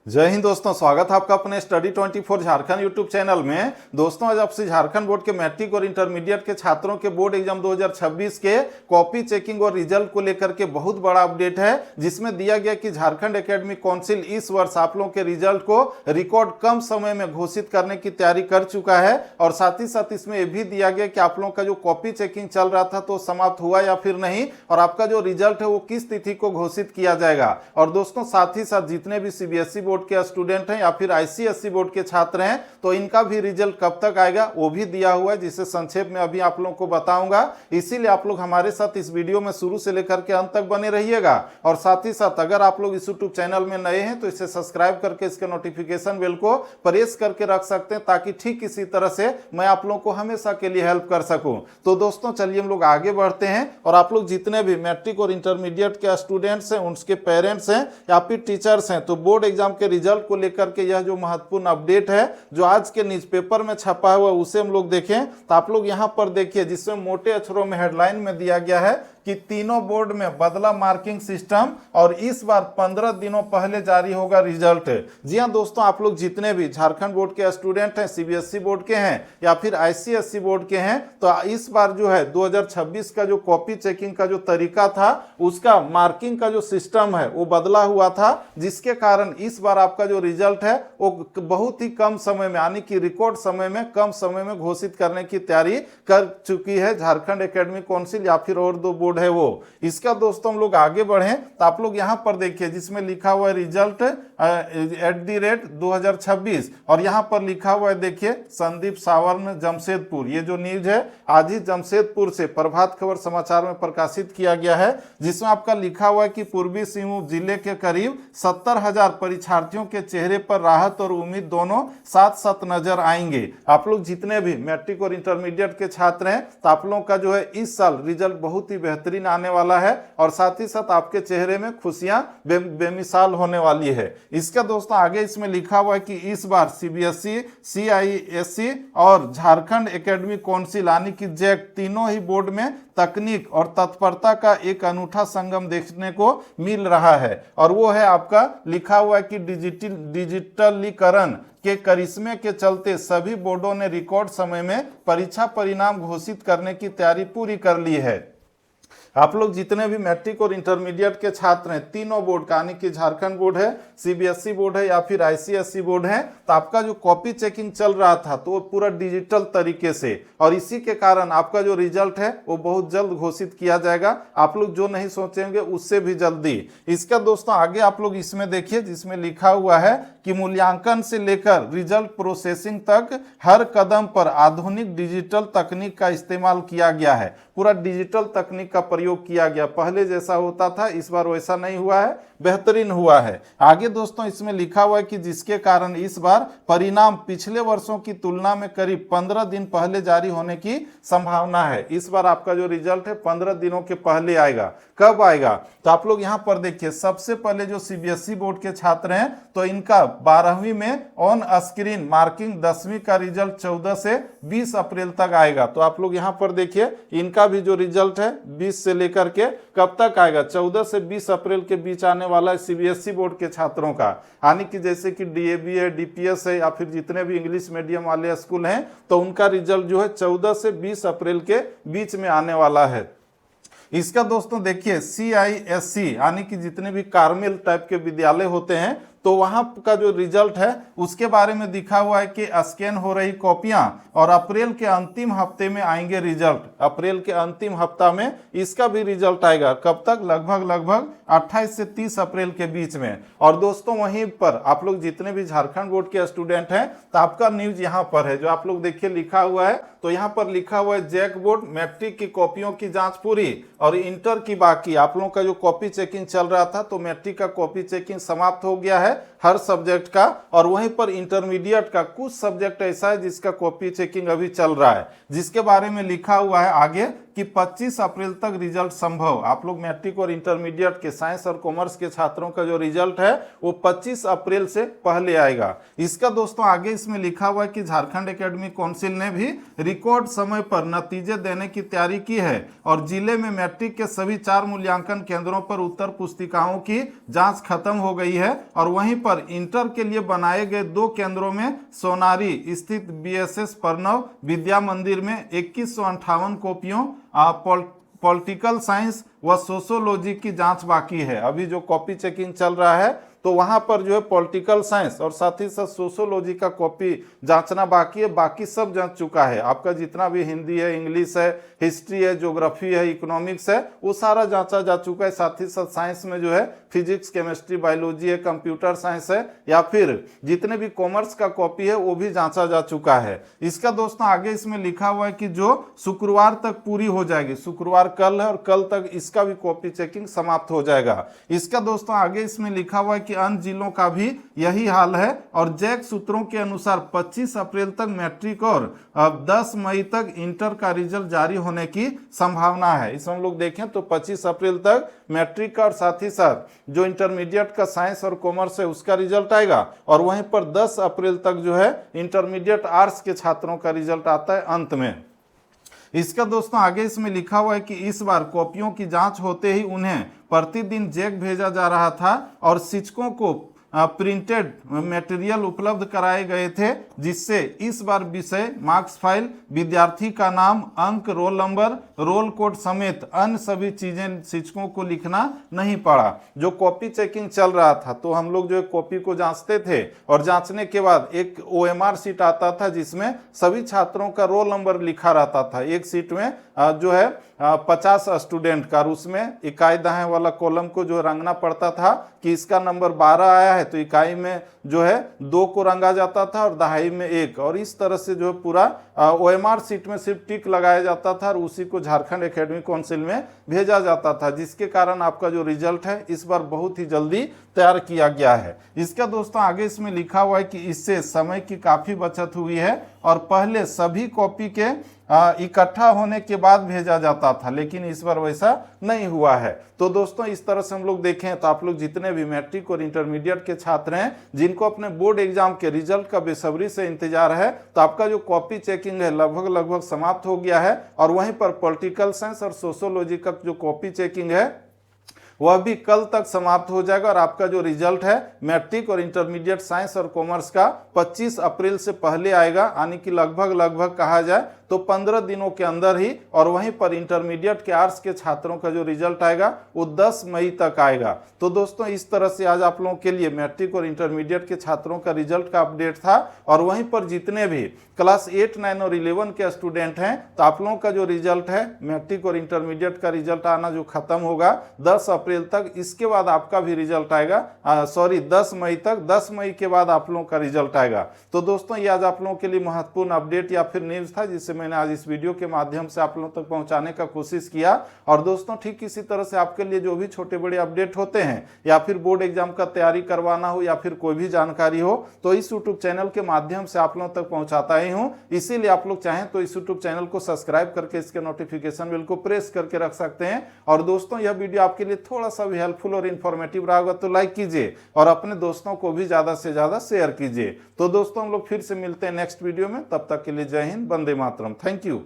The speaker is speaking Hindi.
जय हिंद दोस्तों, स्वागत है आपका अपने स्टडी 24 झारखंड यूट्यूब चैनल में। दोस्तों आज आपसे झारखंड बोर्ड के मैट्रिक और इंटरमीडिएट के छात्रों के बोर्ड एग्जाम 2026 के कॉपी चेकिंग और रिजल्ट को लेकर के बहुत बड़ा अपडेट है, जिसमें दिया गया कि झारखंड एकेडमिक काउंसिल इस वर्ष आप लोगों के रिजल्ट को रिकॉर्ड कम समय में घोषित करने की तैयारी कर चुका है। और साथ ही साथ इसमें यह भी दिया गया कि आप लोगों का जो कॉपी चेकिंग चल रहा था तो समाप्त हुआ या फिर नहीं, और आपका जो रिजल्ट है वो किस तिथि को घोषित किया जाएगा। और दोस्तों साथ ही साथ जितने भी सीबीएसई बोर्ड के स्टूडेंट हैं या फिर आईसीएसई बोर्ड के छात्र हैं तो इनका भी रिजल्ट कब तक आएगा वो भी दिया हुआ है, जिसे संक्षेप में अभी आप लोगों को बताऊंगा। इसीलिए आप लोग हमारे साथ इस वीडियो में शुरू से लेकर के अंत तक बने रहिएगा। और साथ ही साथ अगर आप लोग इस यूट्यूब चैनल में नए हैं तो इसे सब्सक्राइब करके इसके नोटिफिकेशन बेल को प्रेस करके रख सकते हैं, ताकि ठीक इसी तरह से मैं आप लोगों को हमेशा के लिए हेल्प कर सकूं। तो दोस्तों चलिए हम लोग आगे बढ़ते हैं। और आप लोग जितने भी मैट्रिक और इंटरमीडिएट के स्टूडेंट्स हैं, उनके पेरेंट्स हैं या फिर टीचर्स हैं, तो बोर्ड एग्जाम के रिजल्ट को लेकर के यह जो महत्वपूर्ण अपडेट है जो आज के न्यूज़पेपर में छपा हुआ उसे हम लोग देखें। तो आप लोग यहां पर देखिए, जिसमें मोटे अक्षरों में हेडलाइन में दिया गया है कि तीनों बोर्ड में बदला मार्किंग सिस्टम और इस बार 15 दिनों पहले जारी होगा रिजल्ट। जी हां दोस्तों, आप लोग जितने भी झारखंड बोर्ड के स्टूडेंट हैं, सीबीएसई बोर्ड के हैं या फिर आईसीएसई बोर्ड के हैं, तो इस बार जो है 2026 का जो कॉपी चेकिंग का जो तरीका था, उसका मार्किंग का जो सिस्टम है वो बदला हुआ था, जिसके कारण इस बार आपका जो रिजल्ट है वो बहुत ही कम समय में, यानी कि रिकॉर्ड समय में, कम समय में घोषित करने की तैयारी कर चुकी है झारखंड एकेडमिक काउंसिल या फिर और दो बोर्ड है वो। इसका दोस्तों हम लोग आगे बढ़े तो आप लोग यहां पर देखिए, जिसमें लिखा हुआ है रिजल्ट @2026 और यहां पर लिखा हुआ है देखिए संदीप सावर्ण जमशेदपुर। ये जो न्यूज है आज ही जमशेदपुर से प्रभात खबर समाचार में प्रकाशित किया गया है, जिसमें आपका लिखा हुआ है कि पूर्वी सिंहभूम जिले के करीब 70,000 परीक्षार्थियों के चेहरे पर राहत और उम्मीद दोनों साथ साथ नजर आएंगे। आप लोग जितने भी मैट्रिक और इंटरमीडिएट के छात्र हैं तो आप लोगों का जो है इस साल रिजल्ट बहुत ही बेहतरीन आने वाला है, और साथ ही साथ आपके चेहरे में खुशियां बेमिसाल होने वाली है। इसका दोस्तों आगे इसमें लिखा हुआ है कि इस बार सीबीएसई, सीआईएसई और झारखंड एकेडमिक काउंसिल यानी कि जैक तीनों ही बोर्ड में तकनीक और तत्परता का एक अनूठा संगम देखने को मिल रहा है। और वो है आपका लिखा हुआ है कि डिजिटलीकरण के करिश्मे के चलते सभी बोर्डों ने रिकॉर्ड समय में परीक्षा परिणाम घोषित करने की तैयारी पूरी कर ली है। आप लोग जितने भी मैट्रिक और इंटरमीडिएट के छात्र हैं, तीनों बोर्ड का, यानी कि झारखंड बोर्ड है, सीबीएसई बोर्ड है या फिर आईसीएसई बोर्ड है, तो आपका जो कॉपी चेकिंग चल रहा था तो वो पूरा डिजिटल तरीके से, और इसी के कारण आपका जो रिजल्ट है वो बहुत जल्द घोषित किया जाएगा। आप लोग जो नहीं सोचेंगे उससे भी जल्दी। इसका दोस्तों आगे आप लोग इसमें देखिए, जिसमें लिखा हुआ है कि मूल्यांकन से लेकर रिजल्ट प्रोसेसिंग तक हर कदम पर आधुनिक डिजिटल तकनीक का इस्तेमाल किया गया है। पूरा डिजिटल तकनीक का प्रयोग किया गया। पहले जैसा होता था इस बार वैसा नहीं हुआ है, बेहतरीन हुआ है। आगे दोस्तों इसमें लिखा हुआ है कि जिसके कारण इस बार परिणाम पिछले वर्षों की तुलना में करीब 15 दिन पहले जारी होने की संभावना है। इस बार आपका जो रिजल्ट है 15 दिनों के पहले आएगा। कब आएगा तो आप लोग यहां पर देखिए, सबसे पहले जो सीबीएसई बोर्ड के छात्र हैं तो इनका 12वीं में ऑन स्क्रीन मार्किंग 10वीं का रिजल्ट 14 से 20 अप्रैल तक आएगा। तो आप लोग यहां पर देखिए, इनका भी जो रिजल्ट है 20 से लेकर के कब तक आएगा, 14 से 20 अप्रैल के बीच आने वाला है सीबीएसई बोर्ड के छात्रों का। यानी कि जैसे कि डीएवी है, डीपीएस है या फिर जितने भी इंग्लिश मीडियम वाले स्कूल हैं तो उनका रिजल्ट जो है 14 से 20 अप्रैल के बीच में आने वाला है। इसका दोस्तों देखिए सीआईएससी यानी कि जितने भी कार्मेल टाइप के विद्यालय होते हैं तो वहां का जो रिजल्ट है उसके बारे में दिखा हुआ है कि स्कैन हो रही कॉपियां और अप्रैल के अंतिम हफ्ते में आएंगे रिजल्ट। अप्रैल के अंतिम हफ्ता में इसका भी रिजल्ट आएगा। कब तक, लगभग 28 से 30 अप्रैल के बीच में। और दोस्तों वहीं पर आप लोग जितने भी झारखंड बोर्ड के स्टूडेंट हैं तो आपका न्यूज यहाँ पर है, जो आप लोग देखिए लिखा हुआ है। तो यहाँ पर लिखा हुआ है जैक बोर्ड मैट्रिक की कॉपियों की जांच पूरी और इंटर की बाकी। आप लोगों का जो कॉपी चेकिंग चल रहा था तो मैट्रिक का कॉपी चेकिंग समाप्त हो गया है हर सब्जेक्ट का, और वहीं पर इंटरमीडिएट का कुछ सब्जेक्ट ऐसा है जिसका कॉपी चेकिंग अभी चल रहा है, जिसके बारे में लिखा हुआ है आगे कि 25 अप्रैल तक रिजल्ट संभव। आप लोग मैट्रिक और इंटरमीडिएट के साइंस और कॉमर्स के छात्रों का जो रिजल्ट है वो 25 अप्रैल से पहले आएगा। इसका दोस्तों आगे इसमें लिखा हुआ है कि झारखंड एकेडमिक काउंसिल ने भी रिकॉर्ड समय पर नतीजे देने की तैयारी की है और जिले में मैट्रिक के सभी 4 मूल्यांकन केंद्रों पर उत्तर पुस्तिकाओं की जांच खत्म हो गई है और वहीं पर इंटर के लिए बनाए गए 2 केंद्रों में सोनारी स्थित बीएसएस प्रणव विद्या मंदिर में 2158 कॉपियों पॉलिटिकल साइंस व सोशोलॉजी की जांच बाकी है। अभी जो कॉपी चेकिंग चल रहा है तो वहां पर जो है पॉलिटिकल साइंस और साथ ही साथ सोशोलॉजी का कॉपी जांचना बाकी है, बाकी सब जांच चुका है। आपका जितना भी हिंदी है, इंग्लिश है, हिस्ट्री है, ज्योग्राफी है, इकोनॉमिक्स है, वो सारा जांचा जा चुका है। साथ ही साथ साइंस में जो है फिजिक्स, केमिस्ट्री, बायोलॉजी है, कंप्यूटर साइंस है, या फिर जितने भी कॉमर्स का कॉपी है वो भी जांचा जा चुका है। इसका दोस्तों आगे इसमें लिखा हुआ है कि जो शुक्रवार तक पूरी हो जाएगी, शुक्रवार कल है और कल तक इसका भी कॉपी चेकिंग समाप्त हो जाएगा। इसका दोस्तों आगे इसमें लिखा हुआ है कि अन्य जिलों का भी यही हाल है और जैक सूत्रों के अनुसार 25 अप्रैल तक मैट्रिक और 10 मई तक इंटर का रिजल्ट जारी होने की संभावना है। इसमें हम लोग देखें तो 25 अप्रैल तक मैट्रिक का और साथ ही साथ जो इंटरमीडिएट का साइंस और कॉमर्स है उसका रिजल्ट आएगा, और वहीं पर 10 अप्रैल तक जो है इंटरमीडिएट आर्ट्स के छात्रों का रिजल्ट आता है अंत में। इसका दोस्तों आगे इसमें लिखा हुआ है कि इस बार कॉपियों की जांच होते ही उन्हें प्रतिदिन जैक भेजा जा रहा था और शिक्षकों को प्रिंटेड मटेरियल उपलब्ध कराए गए थे, जिससे इस बार विषय, मार्क्स फाइल, विद्यार्थी का नाम, अंक, रोल नंबर, रोल कोड समेत अन्य सभी चीजें शिक्षकों को लिखना नहीं पड़ा। जो कॉपी चेकिंग चल रहा था तो हम लोग जो है कॉपी को जांचते थे और जांचने के बाद एक OMR सीट आता था जिसमें सभी छात्रों का रोल नंबर लिखा रहता था। एक सीट में जो है 50 स्टूडेंट का, उसमें इकाई दाएं वाला कॉलम को जो रंगना पड़ता था कि इसका नंबर 12 आया है तो इकाई में जो है 2 को रंगा जाता था और दहाई में 1, और इस तरह से जो है पूरा OMR सीट में सिर्फ टिक लगाया जाता था और उसी को झारखंड एकेडमिक काउंसिल में भेजा जाता था, जिसके कारण आपका जो रिजल्ट है इस बार बहुत ही जल्दी तैयार किया गया है। इसका दोस्तों आगे इसमें लिखा हुआ है कि इससे समय की काफी बचत हुई है और पहले सभी कॉपी के इकट्ठा होने के बाद भेजा जाता था, लेकिन इस बार वैसा नहीं हुआ है। तो दोस्तों इस तरह से हम लोग देखें तो आप लोग जितने भी मैट्रिक और इंटरमीडिएट के छात्र हैं जिनको अपने बोर्ड एग्जाम के रिजल्ट का बेसब्री से इंतजार है, तो आपका जो कॉपी चेकिंग है लगभग समाप्त हो गया है, और वहीं पर पॉलिटिकल साइंस और सोशोलॉजी का जो कॉपी चेकिंग है वह भी कल तक समाप्त हो जाएगा, और आपका जो रिजल्ट है मैट्रिक और इंटरमीडिएट साइंस और कॉमर्स का 25 अप्रैल से पहले आएगा, यानी कि लगभग कहा जाए तो 15 दिनों के अंदर ही। और वहीं पर इंटरमीडिएट के आर्ट्स के छात्रों का जो रिजल्ट आएगा वो 10 मई तक आएगा। तो दोस्तों इस तरह से आज आप लोगों के लिए मैट्रिक और इंटरमीडिएट के छात्रों का रिजल्ट का अपडेट था। और वहीं पर जितने भी क्लास 8, 9 और 11 के स्टूडेंट हैं तो आप लोगों का जो रिजल्ट है मैट्रिक और इंटरमीडिएट का रिजल्ट आना जो खत्म होगा 10 अप्रैल तक, इसके बाद आपका भी रिजल्ट आएगा 10 मई तक, 10 मई के बाद आप लोगों का रिजल्ट आएगा। तो दोस्तों ये आज आप लोगों के लिए महत्वपूर्ण अपडेट या फिर न्यूज था जिससे मैंने आज इस वीडियो के माध्यम से आप लोगों तक पहुंचाने का कोशिश किया। और दोस्तों ठीक इसी तरह से आपके लिए जो भी छोटे बड़े अपडेट होते हैं या फिर बोर्ड एग्जाम का तैयारी करवाना हो या फिर कोई भी जानकारी हो तो इस यूट्यूब चैनल के माध्यम से आप लोगों तक पहुंचाता ही हूं। इसीलिए आप लोग चाहें तो इस यूट्यूब चैनल को सब्सक्राइब करके इसके नोटिफिकेशन बेल को प्रेस करके रख सकते हैं। और दोस्तों यह वीडियो आपके लिए थोड़ा सा भी हेल्पफुल और इन्फॉर्मेटिव रहा होगा तो लाइक कीजिए और अपने दोस्तों को भी ज्यादा से ज्यादा शेयर कीजिए। तो दोस्तों हम लोग फिर से मिलते हैं नेक्स्ट वीडियो में, तब तक के लिए जय हिंद, वंदे मातरम, थैंक यू।